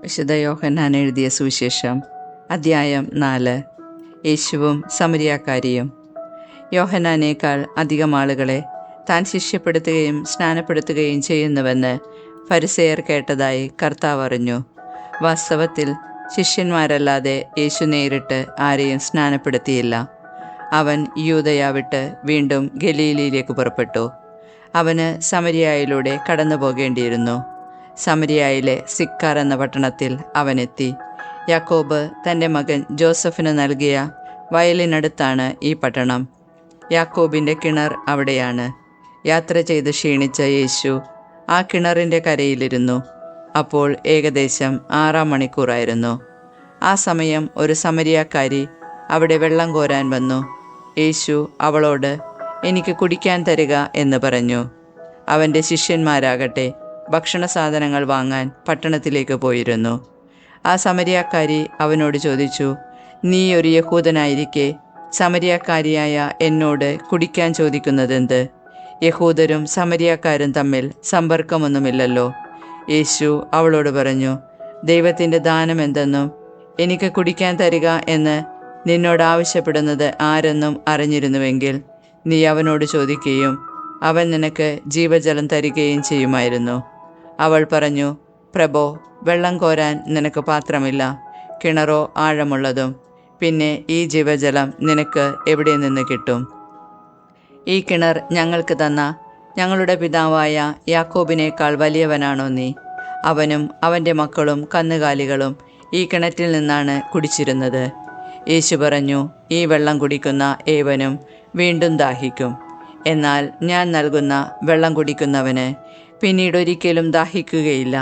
വിശുദ്ധ യോഹന്നാൻ എഴുതിയ സുവിശേഷം അദ്ധ്യായം 4. യേശുവും സമരിയാക്കാരിയും. യോഹന്നാനേക്കാൾ അധികം ആളുകളെ താൻ ശിഷ്യപ്പെടുത്തുകയും സ്നാനപ്പെടുത്തുകയും ചെയ്യുന്നുവെന്ന് ഫരിസേയർ കേട്ടതായി കർത്താവ് അറിഞ്ഞു. വാസ്തവത്തിൽ ശിഷ്യന്മാരല്ലാതെ യേശു നേരിട്ട് ആരെയും സ്നാനപ്പെടുത്തിയില്ല. അവൻ യൂദയ വിട്ട് വീണ്ടും ഗലീലയിലേക്ക് പുറപ്പെട്ടു. അവന് സമരിയായിലൂടെ കടന്നു പോകേണ്ടിയിരുന്നു. സമരിയായിലെ സിക്കാർ എന്ന പട്ടണത്തിൽ അവനെത്തി. യാക്കോബ് തൻ്റെ മകൻ ജോസഫിന് നൽകിയ വയലിനടുത്താണ് ഈ പട്ടണം. യാക്കോബിൻ്റെ കിണർ അവിടെയാണ്. യാത്ര ചെയ്ത് ക്ഷീണിച്ച യേശു ആ കിണറിൻ്റെ കരയിലിരുന്നു. അപ്പോൾ ഏകദേശം 6 മണിക്കൂറായിരുന്നു. ആ സമയം ഒരു സമരിയാക്കാരി അവിടെ വെള്ളം കോരാൻ വന്നു. യേശു അവളോട്, "എനിക്ക് കുടിക്കാൻ തരിക" എന്ന് പറഞ്ഞു. അവൻ്റെ ശിഷ്യന്മാരാകട്ടെ ഭക്ഷണ സാധനങ്ങൾ വാങ്ങാൻ പട്ടണത്തിലേക്ക് പോയിരുന്നു. ആ സമരിയാക്കാരി അവനോട് ചോദിച്ചു, "നീ ഒരു യഹൂദനായിരിക്കെ സമരിയാക്കാരിയായ എന്നോട് കുടിക്കാൻ ചോദിക്കുന്നതെന്ത്? യഹൂദരും സമരിയാക്കാരും തമ്മിൽ സമ്പർക്കമൊന്നുമില്ലല്ലോ." യേശു അവളോട് പറഞ്ഞു, "ദൈവത്തിൻ്റെ ദാനം എന്തെന്നും എനിക്ക് കുടിക്കാൻ തരിക എന്ന് നിന്നോട് ആവശ്യപ്പെടുന്നത് ആരെന്നും അറിഞ്ഞിരുന്നുവെങ്കിൽ നീ അവനോട് ചോദിക്കുകയും അവൻ നിനക്ക് ജീവജലം തരികയും ചെയ്യുമായിരുന്നു." അവൾ പറഞ്ഞു, "പ്രഭോ, വെള്ളം കോരാൻ നിനക്ക് പാത്രമില്ല, കിണറോ ആഴമുള്ളതും. പിന്നെ ഈ ജീവജലം നിനക്ക് എവിടെ നിന്ന് കിട്ടും? ഈ കിണർ ഞങ്ങൾക്ക് തന്ന ഞങ്ങളുടെ പിതാവായ യാക്കോബിനേക്കാൾ വലിയവനാണോ നീ? അവനും അവൻ്റെ മക്കളും കന്നുകാലികളും ഈ കിണറ്റിൽ നിന്നാണ് കുടിച്ചിരുന്നത്." യേശു പറഞ്ഞു, "ഈ വെള്ളം കുടിക്കുന്ന ഏവനും വീണ്ടും ദാഹിക്കും. എന്നാൽ ഞാൻ നൽകുന്ന വെള്ളം കുടിക്കുന്നവന് പിന്നീടൊരിക്കലും ദാഹിക്കുകയില്ല.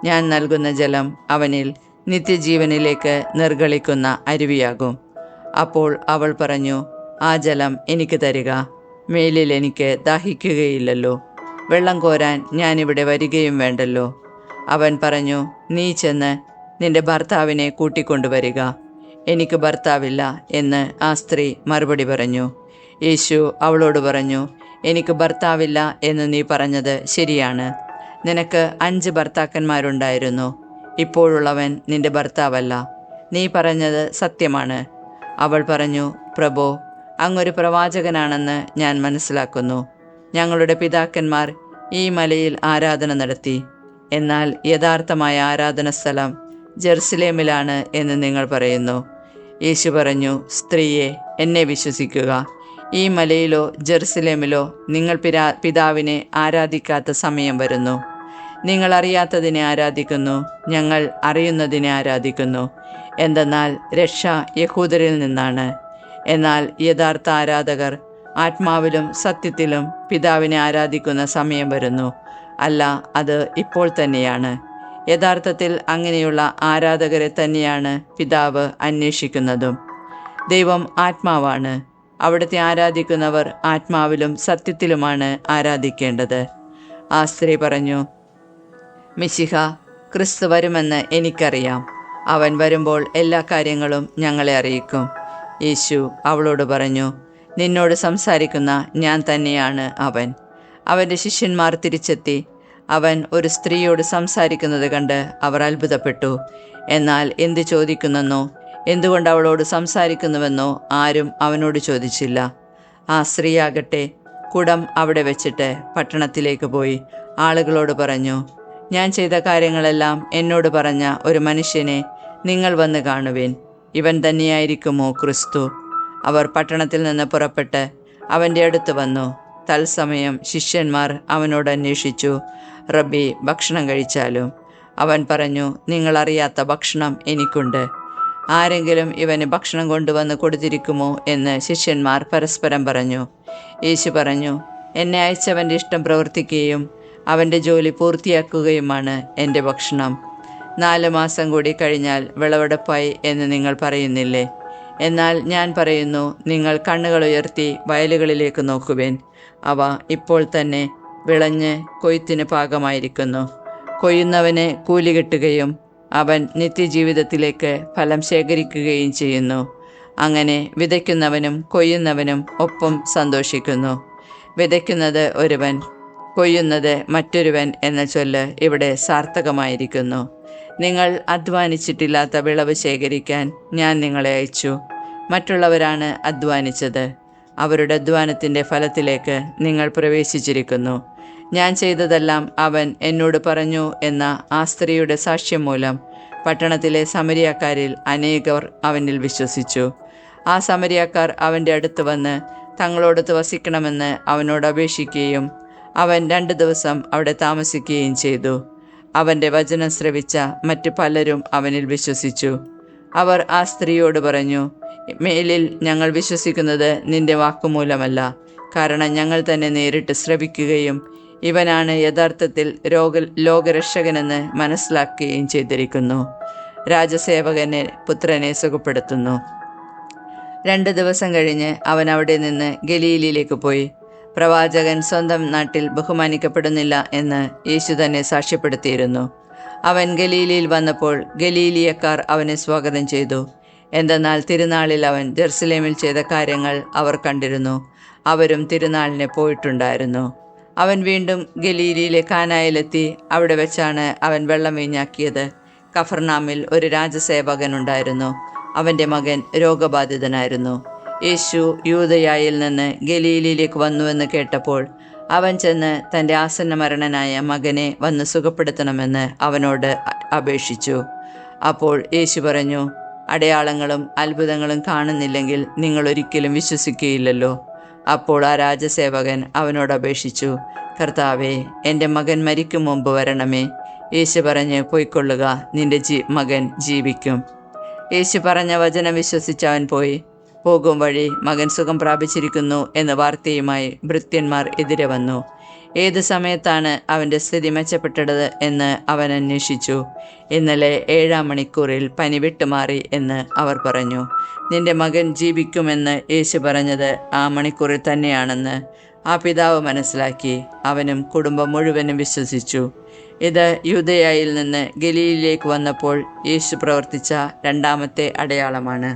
ഞാൻ നൽകുന്ന ജലം അവനിൽ നിത്യജീവനിലേക്ക് നിർഗളിക്കുന്ന അരുവിയാകും." അപ്പോൾ അവൾ പറഞ്ഞു, "ആ ജലം എനിക്ക് തരിക. മേലിൽ എനിക്ക് ദാഹിക്കുകയില്ലല്ലോ. വെള്ളം കോരാൻ ഞാനിവിടെ വരികയും വേണ്ടല്ലോ." അവൻ പറഞ്ഞു, "നീ ചെന്ന് നിന്റെ ഭർത്താവിനെ കൂട്ടിക്കൊണ്ടുവരിക." "എനിക്ക് ഭർത്താവില്ല" എന്ന് ആ സ്ത്രീ മറുപടി പറഞ്ഞു. യേശു അവളോട് പറഞ്ഞു, "എനിക്ക് ഭർത്താവില്ല എന്ന് നീ പറഞ്ഞത് ശരിയാണ്. നിനക്ക് 5 ഭർത്താക്കന്മാരുണ്ടായിരുന്നു. ഇപ്പോഴുള്ളവൻ നിന്റെ ഭർത്താവല്ല. നീ പറഞ്ഞത് സത്യമാണ്." അവൾ പറഞ്ഞു, "പ്രഭോ, അങ്ങൊരു പ്രവാചകനാണെന്ന് ഞാൻ മനസ്സിലാക്കുന്നു. ഞങ്ങളുടെ പിതാക്കന്മാർ ഈ മലയിൽ ആരാധന നടത്തി. എന്നാൽ യഥാർത്ഥമായ ആരാധന സ്ഥലം ജെറുസലേമിലാണ് എന്ന് നിങ്ങൾ പറയുന്നു." യേശു പറഞ്ഞു, "സ്ത്രീയെ, എന്നെ വിശ്വസിക്കുക. ഈ മലയിലോ ജെറുസലേമിലോ നിങ്ങൾ പിതാവിനെ ആരാധിക്കാത്ത സമയം വരുന്നു. നിങ്ങൾ അറിയാത്തതിനെ ആരാധിക്കുന്നു, ഞങ്ങൾ അറിയുന്നതിനെ ആരാധിക്കുന്നു. എന്തെന്നാൽ രക്ഷ യഹൂദരിൽ നിന്നാണ്. എന്നാൽ യഥാർത്ഥ ആരാധകർ ആത്മാവിലും സത്യത്തിലും പിതാവിനെ ആരാധിക്കുന്ന സമയം വരുന്നു. അല്ല, അത് ഇപ്പോൾ തന്നെയാണ്. യഥാർത്ഥത്തിൽ അങ്ങനെയുള്ള ആരാധകരെ തന്നെയാണ് പിതാവ് അന്വേഷിക്കുന്നതും. ദൈവം ആത്മാവാണ്. അവിടുത്തെ ആരാധിക്കുന്നവർ ആത്മാവിലും സത്യത്തിലുമാണ് ആരാധിക്കേണ്ടത്." ആ സ്ത്രീ പറഞ്ഞു, "മിശിഹ ക്രിസ്തു വരുമെന്ന് എനിക്കറിയാം. അവൻ വരുമ്പോൾ എല്ലാ കാര്യങ്ങളും ഞങ്ങളെ അറിയിക്കും." യേശു അവളോട് പറഞ്ഞു, "നിന്നോട് സംസാരിക്കുന്ന ഞാൻ തന്നെയാണ് അവൻ." അവൻ്റെ ശിഷ്യന്മാർ തിരിച്ചെത്തി. അവൻ ഒരു സ്ത്രീയോട് സംസാരിക്കുന്നത് കണ്ട് അവർ അത്ഭുതപ്പെട്ടു. എന്നാൽ എന്ത് ചോദിക്കുന്നെന്നോ എന്തുകൊണ്ട് അവളോട് സംസാരിക്കുന്നുവെന്നോ ആരും അവനോട് ചോദിച്ചില്ല. ആ സ്ത്രീയാകട്ടെ കുടം അവിടെ വെച്ചിട്ട് പട്ടണത്തിലേക്ക് പോയി ആളുകളോട് പറഞ്ഞു, "ഞാൻ ചെയ്ത കാര്യങ്ങളെല്ലാം എന്നോട് പറഞ്ഞ ഒരു മനുഷ്യനെ നിങ്ങൾ വന്ന് കാണുവിൻ. ഇവൻ തന്നെയായിരിക്കുമോ ക്രിസ്തു?" അവർ പട്ടണത്തിൽ നിന്ന് പുറപ്പെട്ട് അവൻ്റെ അടുത്ത് വന്നു. തത്സമയം ശിഷ്യന്മാർ അവനോട് അന്വേഷിച്ചു, "റബ്ബി, ഭക്ഷണം കഴിച്ചാലും?" അവൻ പറഞ്ഞു, "നിങ്ങളറിയാത്ത ഭക്ഷണം എനിക്കുണ്ട്. ആരെങ്കിലും ഇവന് ഭക്ഷണം കൊണ്ടുവന്ന് കൊടുത്തിരിക്കുമോ എന്ന് ശിഷ്യന്മാർ പരസ്പരം പറഞ്ഞു. യേശു പറഞ്ഞു, "എന്നെ അയച്ചവൻ്റെ ഇഷ്ടം പ്രവർത്തിക്കുകയും അവൻ്റെ ജോലി പൂർത്തിയാക്കുകയുമാണ് എൻ്റെ ഭക്ഷണം. 4 മാസം കൂടി കഴിഞ്ഞാൽ വിളവെടുപ്പായി എന്ന് നിങ്ങൾ പറയുന്നില്ലേ? എന്നാൽ ഞാൻ പറയുന്നു, നിങ്ങൾ കണ്ണുകൾ ഉയർത്തി വയലുകളിലേക്ക് നോക്കുവിൻ. അവ ഇപ്പോൾ തന്നെ വിളഞ്ഞ് കൊയ്ത്തിന് പാകമായിരിക്കുന്നു. കൊയ്യുന്നവന് കൂലി കിട്ടുകയും അവൻ നിത്യജീവിതത്തിലേക്ക് ഫലം ശേഖരിക്കുകയും ചെയ്യുന്നു. അങ്ങനെ വിതയ്ക്കുന്നവനും കൊയ്യുന്നവനും ഒപ്പം സന്തോഷിക്കുന്നു. വിതയ്ക്കുന്നത് ഒരുവൻ, കൊയ്യുന്നത് മറ്റൊരുവൻ എന്ന ചൊല്ല് ഇവിടെ സാർത്ഥകമായിരിക്കുന്നു. നിങ്ങൾ അധ്വാനിച്ചിട്ടില്ലാത്ത വിളവ് ശേഖരിക്കാൻ ഞാൻ നിങ്ങളെ അയച്ചു. മറ്റുള്ളവരാണ് അധ്വാനിച്ചത്. അവരുടെ അധ്വാനത്തിൻ്റെ ഫലത്തിലേക്ക് നിങ്ങൾ പ്രവേശിച്ചിരിക്കുന്നു. ഞാൻ ചെയ്തതെല്ലാം അവൻ എന്നോട് പറഞ്ഞു എന്ന ആ സ്ത്രീയുടെ സാക്ഷ്യം മൂലം പട്ടണത്തിലെ സമരിയാക്കാരിൽ അനേകർ അവനിൽ വിശ്വസിച്ചു. ആ സമരിയാക്കാർ അവൻ്റെ അടുത്ത് വന്ന് തങ്ങളോടൊത്ത് വസിക്കണമെന്ന് അവനോട് അപേക്ഷിക്കുകയും അവൻ 2 ദിവസം അവിടെ താമസിക്കുകയും ചെയ്തു. അവൻ്റെ വചനം ശ്രവിച്ച മറ്റു പലരും അവനിൽ വിശ്വസിച്ചു. അവർ ആ സ്ത്രീയോട് പറഞ്ഞു, മേലിൽ ഞങ്ങൾ വിശ്വസിക്കുന്നത് നിന്റെ വാക്കുമൂലമല്ല, കാരണം ഞങ്ങൾ തന്നെ നേരിട്ട് ശ്രവിക്കുകയും ഇവനാണ് യഥാർത്ഥത്തിൽ ലോകരക്ഷകനെന്ന് മനസ്സിലാക്കുകയും ചെയ്തിരിക്കുന്നു. രാജസേവകനെ പുത്രനെ സുഖപ്പെടുത്തുന്നു. 2 ദിവസം കഴിഞ്ഞ് അവൻ അവിടെ നിന്ന് ഗലീലയിലേക്ക് പോയി. പ്രവാചകൻ സ്വന്തം നാട്ടിൽ ബഹുമാനിക്കപ്പെടുന്നില്ല എന്ന് യേശു തന്നെ സാക്ഷ്യപ്പെടുത്തിയിരുന്നു. അവൻ ഗലീലയിൽ വന്നപ്പോൾ ഗലീലിയക്കാർ അവനെ സ്വാഗതം ചെയ്തു. എന്തെന്നാൽ തിരുനാളിൽ അവൻ ജെറുസലേമിൽ ചെയ്ത കാര്യങ്ങൾ അവർ കണ്ടിരുന്നു. അവരും തിരുനാളിന് പോയിട്ടുണ്ടായിരുന്നു. അവൻ വീണ്ടും ഗലീലയിലെ കാനായിലെത്തി. അവിടെ വെച്ചാണ് അവൻ വെള്ളം വീഞ്ഞാക്കിയത്. കഫർനാമിൽ ഒരു രാജസേവകനുണ്ടായിരുന്നു. അവൻ്റെ മകൻ രോഗബാധിതനായിരുന്നു. യേശു യൂദയായിൽ നിന്ന് ഗലീലയിലേക്ക് വന്നുവെന്ന് കേട്ടപ്പോൾ അവൻ ചെന്ന് തൻ്റെ ആസന്നമരണനായ മകനെ വന്ന് സുഖപ്പെടുത്തണമെന്ന് അവനോട് അപേക്ഷിച്ചു. അപ്പോൾ യേശു പറഞ്ഞു, അടയാളങ്ങളും അത്ഭുതങ്ങളും കാണുന്നില്ലെങ്കിൽ നിങ്ങൾ ഒരിക്കലും വിശ്വസിക്കുകയില്ലല്ലോ. അപ്പോൾ ആ രാജസേവകൻ അവനോട് അപേക്ഷിച്ചു, കർത്താവേ, എൻ്റെ മകൻ മരിക്കും മുമ്പ് വരണമേ. യേശു പറഞ്ഞ്, പൊയ്ക്കൊള്ളുക, നിന്റെ മകൻ ജീവിക്കും. യേശു പറഞ്ഞ വചനം വിശ്വസിച്ച് അവൻ പോയി. പോകും വഴി മകൻ സുഖം പ്രാപിച്ചിരിക്കുന്നു എന്ന വാർത്തയുമായി ഭൃത്യന്മാർ എതിരെ വന്നു. ഏത് സമയത്താണ് അവൻ്റെ സ്ഥിതി മെച്ചപ്പെട്ടത് എന്ന് അവൻ അന്വേഷിച്ചു. ഇന്നലെ 7-ാം മണിക്കൂറിൽ പനി വിട്ടുമാറി എന്ന് അവർ പറഞ്ഞു. നിന്റെ മകൻ ജീവിക്കുമെന്ന് യേശു പറഞ്ഞത് ആ മണിക്കൂറിൽ തന്നെയാണെന്ന് ആ പിതാവ് മനസ്സിലാക്കി. അവനും കുടുംബം മുഴുവനും വിശ്വസിച്ചു. ഇത് യൂദയായിൽ നിന്ന് ഗലീലയിലേക്ക് വന്നപ്പോൾ യേശു പ്രവർത്തിച്ച 2ാമത്തെ അടയാളമാണ്.